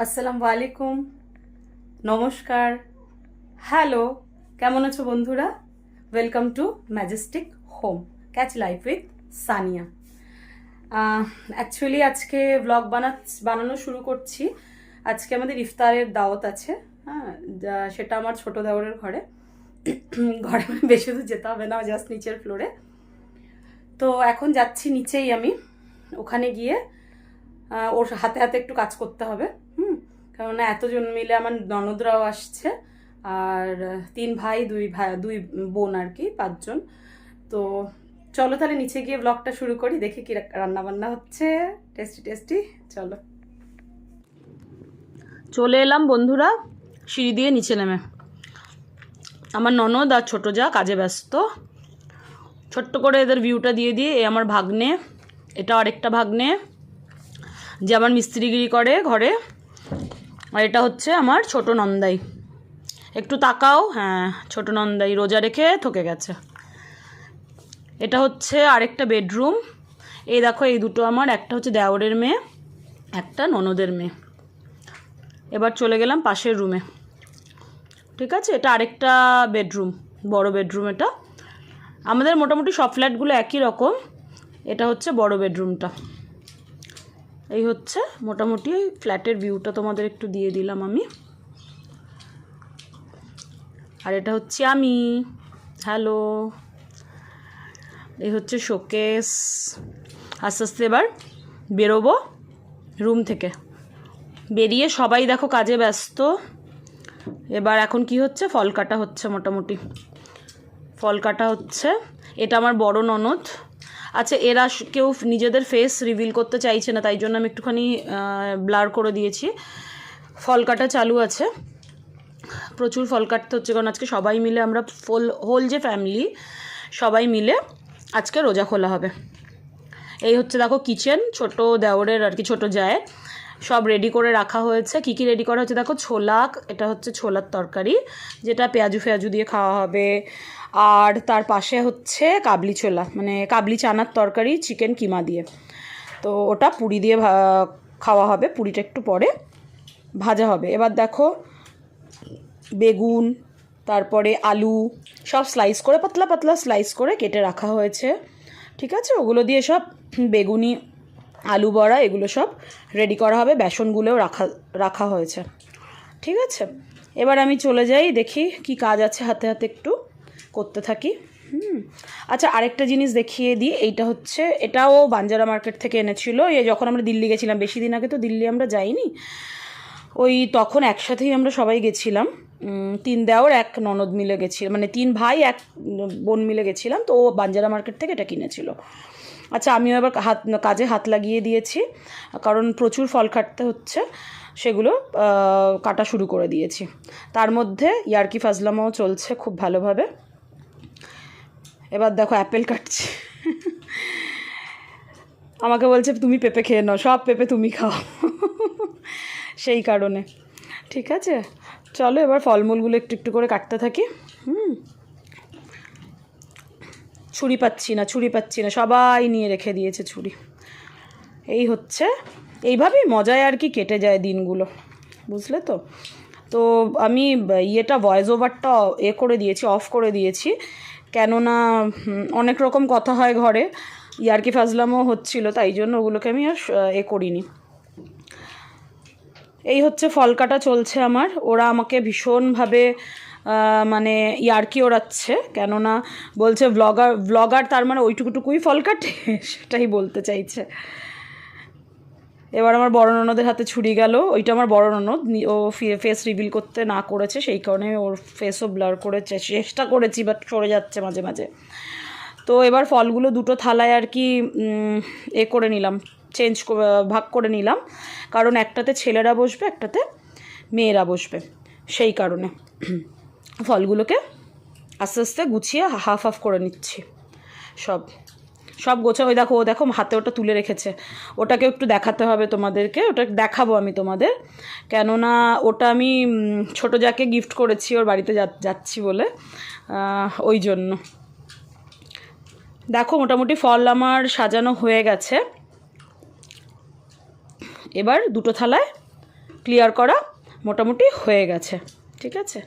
আসসালামু আলাইকুম, নমস্কার, হ্যালো, কেমন আছো বন্ধুরা? Welcome to Majestic home catch life with Sania. Actually আজকে ব্লগ বানানো শুরু করছি। আজকে আমাদের ইফতারের দাওয়াত আছে। হ্যাঁ, সেটা আমার ছোট দেওরের ঘরে। ঘরে বেশি দূর যেতে হবে না, জাস্ট নিচের ফ্লোরে। তো এখন যাচ্ছি নিচেই আমি, ওখানে গিয়ে ওর হাতে হাতে একটু কাজ করতে হবে। কেননা এতজন মিলে আমার ননদরাও আসছে, আর 3 ভাই 2 বোন আর কি, 5 জন। তো চলো তাহলে নিচে গিয়ে ব্লগটা শুরু করি, দেখি কি রান্না বান্না হচ্ছে। টেস্টি টেস্টি, চলো। চলে এলাম বন্ধুরা সিঁড়ি দিয়ে নিচে নেমে। আমার ননদ আর ছোটো যা কাজে ব্যস্ত। ছোট্ট করে এদের ভিউটা দিয়ে দিয়ে, এ আমার ভাগ্নে, এটা আরেকটা ভাগ্নে যে আমার মিস্ত্রিগিরি করে ঘরে, আর এটা হচ্ছে আমার ছোট নন্দাই। একটু তাকাও, হ্যাঁ ছোট নন্দাই রোজা রেখে থকে গেছে। এটা হচ্ছে আরেকটা বেডরুম। এই দেখো, এই দুটো আমার, একটা হচ্ছে দেওরের মেয়ে, একটা ননদের মেয়ে। এবার চলে গেলাম পাশের রুমে। ঠিক আছে, এটা আরেকটা বেডরুম, বড় বেডরুম এটা। আমাদের মোটামুটি সব ফ্ল্যাটগুলো একই রকম। এটা হচ্ছে বড় বেডরুমটা। এই হচ্ছে মোটামুটি ফ্ল্যাটের ভিউটা, তোমাদের একটু দিয়ে দিলাম আমি। আর এটা হচ্ছে আমি, হ্যালো। এই হচ্ছে শোকেস। আস্তে আস্তে এবার বেরোবো রুম থেকে। বেরিয়ে সবাই দেখো কাজে ব্যস্ত। এবার এখন কি হচ্ছে, ফল কাটা হচ্ছে। মোটামুটি ফল কাটা হচ্ছে। এটা আমার বড় ননদ। আচ্ছা, এরা কেউ নিজেদের ফেস রিভিল করতে চাইছে না, তাই জন্য আমি একটুখানি ব্লার করে দিয়েছি। ফল কাটা চালু আছে, প্রচুর ফল কাটতে হচ্ছে, কারণ আজকে সবাই মিলে আমরা হোল যে ফ্যামিলি সবাই মিলে আজকে রোজা খোলা হবে। এই হচ্ছে দেখো কিচেন, ছোট দেওরের আর কি, ছোট জায়ের। সব রেডি করে রাখা হয়েছে। কী কী রেডি করা হচ্ছে দেখো, ছোলা, এটা হচ্ছে ছোলার তরকারি, যেটা পেঁয়াজু দিয়ে খাওয়া হবে। আর তার পাশে হচ্ছে কাবলি ছোলা, মানে কাবলি চানার তরকারি চিকেন কিমা দিয়ে। তো ওটা পুরি দিয়ে খাওয়া হবে, পুরিটা একটু পরে ভাজা হবে। এবার দেখো বেগুন, তারপরে আলু সব স্লাইস করে, পাতলা পাতলা স্লাইস করে কেটে রাখা হয়েছে। ঠিক আছে, ওগুলো দিয়ে সব বেগুনি, আলু বড়া, এগুলো সব রেডি করা হবে। বেসনগুলোও রাখা হয়েছে। ঠিক আছে, এবার আমি চলে যাই, দেখি কি কাজ আছে হাতে হাতে একটু করতে থাকি। আচ্ছা, আরেকটা জিনিস দেখিয়ে দিই। এইটা হচ্ছে, এটাও বাঞ্জারা মার্কেট থেকে এনেছিল, যখন আমরা দিল্লি গেছিলাম। বেশি দিন আগে তো দিল্লি আমরা যাইনি, ওই তখন একসাথেই আমরা সবাই গেছিলাম। 3 দেওর 1 ননদ মিলে গেছিলাম, মানে 3 ভাই 1 বোন মিলে গেছিলাম। তো ও বাঞ্জারা মার্কেট থেকে এটা কিনেছিল। আচ্ছা, আমিও এবার কাজে হাত লাগিয়ে দিয়েছি, কারণ প্রচুর ফল কাটতে হচ্ছে, সেগুলো কাটা শুরু করে দিয়েছি। তার মধ্যে ইয়ার্কি ফাজলামও চলছে খুব ভালোভাবে। এবার দেখো অ্যাপেল কাটছে। আমাকে বলছে তুমি পেঁপে খেয়ে নাও, সব পেঁপে তুমি খাও। সেই কারণে। ঠিক আছে, চলো এবার ফলমূলগুলো একটু একটু করে কাটতে থাকি। ছুরি পাচ্ছি না, সবাই নিয়ে রেখে দিয়েছে ছুরি। এই হচ্ছে, এইভাবেই মজায় আর কি কেটে যায় দিনগুলো, বুঝলে তো। তো আমি ইয়েটা ভয়েস ওভারটা করে দিয়েছি, অফ করে দিয়েছি, কেননা অনেক রকম কথা হয় ঘরে, ইয়ার্কি ফাজলামও হচ্ছিল, তাই জন্য ওগুলোকে আমি আর করিনি। এই হচ্ছে ফল কাটা চলছে আমার। ওরা আমাকে ভীষণভাবে মানে ইয়ার্কি ওড়াচ্ছে, কেননা বলছে ব্লগার তার মানে ওইটুকুটুকুই ফল কাটে, সেটাই বলতে চাইছে। এবার আমার বড় ননদের হাতে ছুরি গেল। ওইটা আমার বড় ননদ, ও ফেস রিভিল করতে না করেছে, সেই কারণে ওর ফেসও ব্লার করেছে, চেষ্টা করেছি, বাট সরে যাচ্ছে মাঝে মাঝে। তো এবার ফলগুলো দুটো থালায় আর কি করে নিলাম, ভাগ করে নিলাম, কারণ একটাতে ছেলেরা বসবে, একটাতে মেয়েরা বসবে, সেই কারণে ফলগুলোকে আস্তে আস্তে গুছিয়ে হাফ হাফ করে নিচ্ছি। সব গোছা। ওই দেখো, ও দেখো হাতে ওটা তুলে রেখেছে, ওটাকে একটু দেখাতে হবে তোমাদেরকে, ওটা দেখাবো আমি তোমাদের, কেননা ওটা আমি ছোটো যাকে গিফট করেছি, ওর বাড়িতে যাচ্ছি বলে, ওই জন্য। দেখো মোটামুটি ফল আমার সাজানো হয়ে গেছে। এবার দুটো থালায় ক্লিয়ার করা মোটামুটি হয়ে গেছে, ঠিক আছে।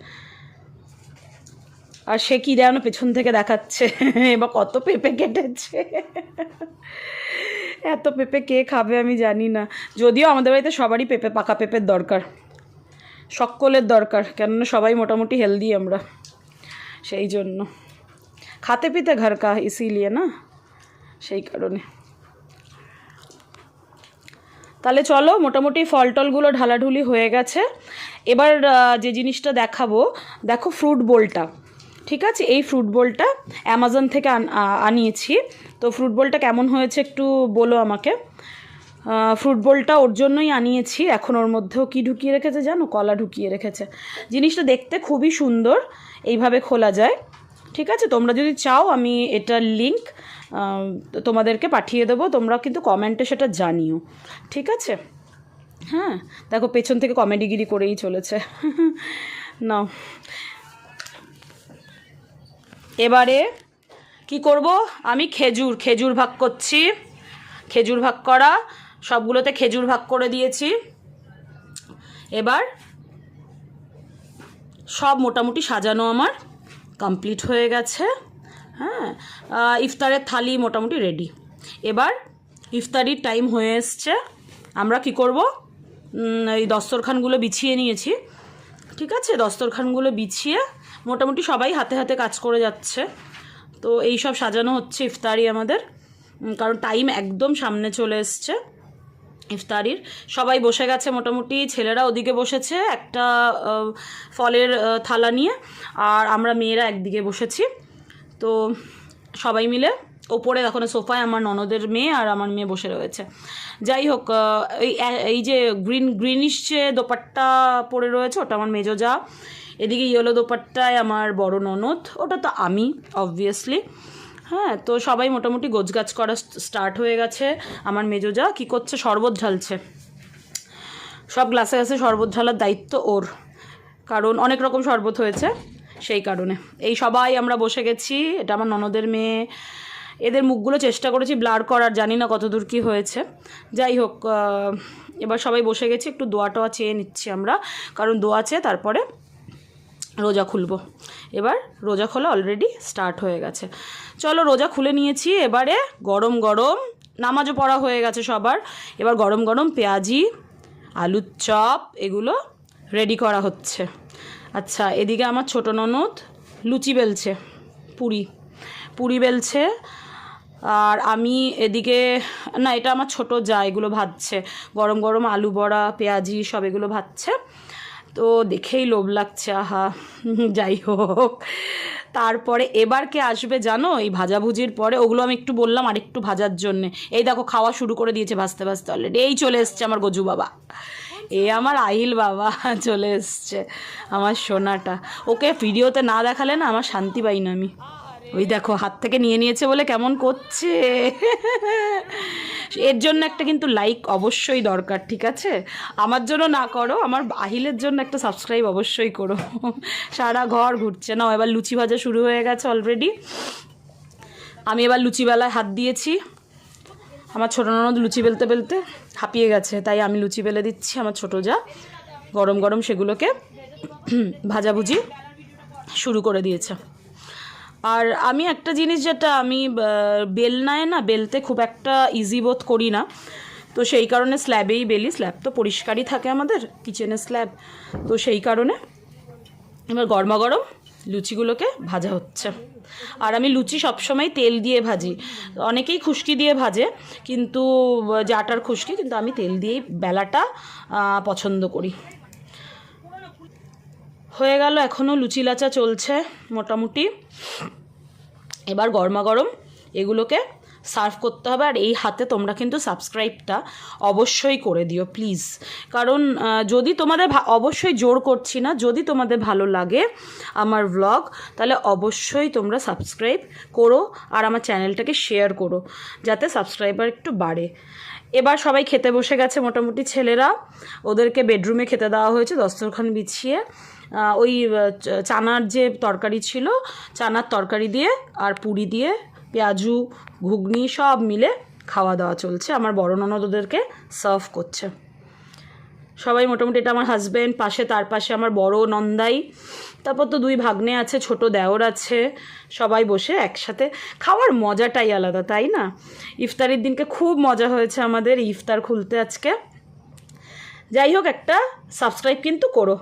আর সে কি যেন পেছন থেকে দেখাচ্ছে এবার কত পেঁপে কেটেছে। এত পেঁপে কে খাবে আমি জানি না, যদিও আমাদের বাড়িতে সবারই পেঁপে, পাকা পেঁপের দরকার, সকলের দরকার, কেননা সবাই মোটামুটি হেলদি আমরা, সেই জন্য খাতে পিতে ঘর কা ইসিলিয়ে না, সেই কারণে। তাহলে চলো, মোটামুটি ফল টলগুলো ঢালাঢুলি হয়ে গেছে। এবার যে জিনিসটা দেখাবো, দেখো ফ্রুট বোলটা, ঠিক আছে। এই ফ্রুট বোলটা অ্যামাজন থেকে আনিয়েছি। তো ফ্রুট বোলটা কেমন হয়েছে একটু বলো আমাকে। ফ্রুট বোলটা ওর জন্যই আনিয়েছি। এখন ওর মধ্যেও কি ঢুকিয়ে রেখেছে জানো, কলা ঢুকিয়ে রেখেছে। জিনিসটা দেখতে খুবই সুন্দর, এইভাবে খোলা যায়, ঠিক আছে। তোমরা যদি চাও আমি এটার লিঙ্ক তোমাদেরকে পাঠিয়ে দেবো, তোমরা কিন্তু কমেন্টে সেটা জানিও, ঠিক আছে। হ্যাঁ, দেখো পেছন থেকে কমেডিগিরি করেই চলেছে। নাও, এবারে কি করব, আমি খেজুর ভাগ করছি। খেজুর ভাগ করা, সবগুলোতে খেজুর ভাগ করে দিয়েছি। এবার সব মোটামুটি সাজানো আমার কমপ্লিট হয়ে গেছে। হ্যাঁ, ইফতারের থালি মোটামুটি রেডি। এবার ইফতারির টাইম হয়ে এসছে। আমরা কি করব, এই দস্তরখানগুলো বিছিয়ে নিয়েছি, ঠিক আছে। দস্তরখানগুলো বিছিয়ে মোটামুটি সবাই হাতে হাতে কাজ করে যাচ্ছে। তো এই সব সাজানো হচ্ছে ইফতারি আমাদের, কারণ টাইম একদম সামনে চলে এসছে ইফতারির। সবাই বসে গেছে মোটামুটি, ছেলেরা ওদিকে বসেছে একটা ফলের থালা নিয়ে, আর আমরা মেয়েরা একদিকে বসেছি। তো সবাই মিলে ওপরে এখন সোফায় আমার ননদের মেয়ে আর আমার মেয়ে বসে রয়েছে। যাই হোক, এই যে গ্রিনিশ যে দোপাট্টা পরে রয়েছে ওটা আমার মেজো যা, এদিকে ইয়েলো দোপাট্টায় আমার বড় ননদ, ওটা তো আমি অবভিয়াসলি। হ্যাঁ, তো সবাই মোটামুটি গোছগাছ করা স্টার্ট হয়ে গেছে। আমার মেজো যা কী করছে, শরবত ঢালছে। সব গ্লাসে গ্লাসে শরবত ঢালার দায়িত্ব ওর, কারণ অনেক রকম শরবত হয়েছে, সেই কারণে। এই সবাই আমরা বসে গেছি, এটা আমার ননদের মেয়ে। এদের মুখগুলো চেষ্টা করেছি ব্লার করার, জানি না কতদূর কী হয়েছে। যাই হোক, এবার সবাই বসে গেছি, একটু দোয়া টোয়া চেয়ে নিচ্ছি আমরা, কারণ দোয়া চেয়ে তারপরে রোজা খুলবো। এবার রোজা খোলা অলরেডি স্টার্ট হয়ে গেছে। চলো, রোজা খুলে নিয়েছি। এবারে গরম গরম নামাজও পড়া হয়ে গেছে সবার। এবার গরম গরম পেঁয়াজি, আলুর চপ এগুলো রেডি করা হচ্ছে। আচ্ছা, এদিকে আমার ছোটো ননদ লুচি বেলছে, পুরি বেলছে। আর আমি এদিকে, না এটা আমার ছোটো যা, এগুলো ভাজছে। গরম গরম আলু বড়া, পেঁয়াজি সব এগুলো ভাজছে। তো দেখেই লোভ লাগছে, আহা। যাই হোক, তারপরে এবার কে আসবে জানো, এই ভাজাভুজির পরে ওগুলো আমি একটু বললাম আর একটু ভাজার জন্যে। এই দেখো খাওয়া শুরু করে দিয়েছে ভাজতে ভাজতে অলরেডি। এই চলে এসছে আমার গজু বাবা, আমার আহিল বাবা চলে এসছে, আমার সোনাটা। ওকে ভিডিওতে না দেখালে না আমার শান্তি পাই না আমি। ওই দেখো হাত থেকে নিয়ে নিয়েছে বলে কেমন করছে। এর জন্য একটা কিন্তু লাইক অবশ্যই দরকার, ঠিক আছে। আমার জন্য না করো, আমার আহিলের জন্য একটা সাবস্ক্রাইব অবশ্যই করো। সারা ঘর ঘুরছে না। এবার লুচি ভাজা শুরু হয়ে গেছে অলরেডি। আমি এবার লুচি বেলায় হাত দিয়েছি। আমার ছোটো ননদ লুচি বেলতে বেলতে হাঁপিয়ে গেছে, তাই আমি লুচি বেলে দিচ্ছি। আমার ছোটো যা গরম গরম সেগুলোকে ভাজাভুজি শুরু করে দিয়েছে। আর আমি একটা জিনিস, যেটা আমি বেলনায় না বেলতে খুব একটা ইজি বোধ করি না, তো সেই কারণে স্ল্যাবেই বেলি। স্ল্যাব তো পরিষ্কারই থাকে আমাদের কিচেনের স্ল্যাব, তো সেই কারণে এবার গরমা গরম লুচিগুলোকে ভাজা হচ্ছে। আর আমি লুচি সবসময় তেল দিয়ে ভাজি, অনেকেই খুশকি দিয়ে ভাজে, কিন্তু যে আটার খুশকি, কিন্তু আমি তেল দিয়েই বেলাটা পছন্দ করি। হয়ে গেল, এখনও লুচি লাচা চলছে মোটামুটি। এবার গরমা গরম এগুলোকে সার্ভ করতে হবে। আর এই হাতে তোমরা কিন্তু সাবস্ক্রাইবটা অবশ্যই করে দিও প্লিজ, কারণ যদি তোমাদের অবশ্যই জোর করছি না, যদি তোমাদের ভালো লাগে আমার ব্লগ, তাহলে অবশ্যই তোমরা সাবস্ক্রাইব করো আর আমার চ্যানেলটাকে শেয়ার করো, যাতে সাবস্ক্রাইবার একটু বাড়ে। এবার সবাই খেতে বসে গেছে মোটামুটি। ছেলেরা, ওদেরকে বেডরুমে খেতে দেওয়া হয়েছে দস্তরখান বিছিয়ে। ওই চানার যে তরকারি ছিল, চানার তরকারি দিয়ে আর পুরি দিয়ে পেঁয়াজু ঘুগনি সব মিলে খাওয়া দাওয়া চলছে। আমার বড় ননদ ওদেরকে সার্ভ করছে। সবাই মোটামুটি, এটা আমার হাজব্যান্ড, পাশে তার পাশে আমার বড় নন্দাই, তারপর তো 2 ভাগ্নে আছে, ছোট দেওর আছে, সবাই বসে একসাথে খাওয়ার মজাটাই আলাদা, তাই না? ইফতারির দিনকে খুব মজা হয়েছে আমাদের ইফতার খুলতে আজকে। যাই হোক, একটা সাবস্ক্রাইব কিন্তু করো।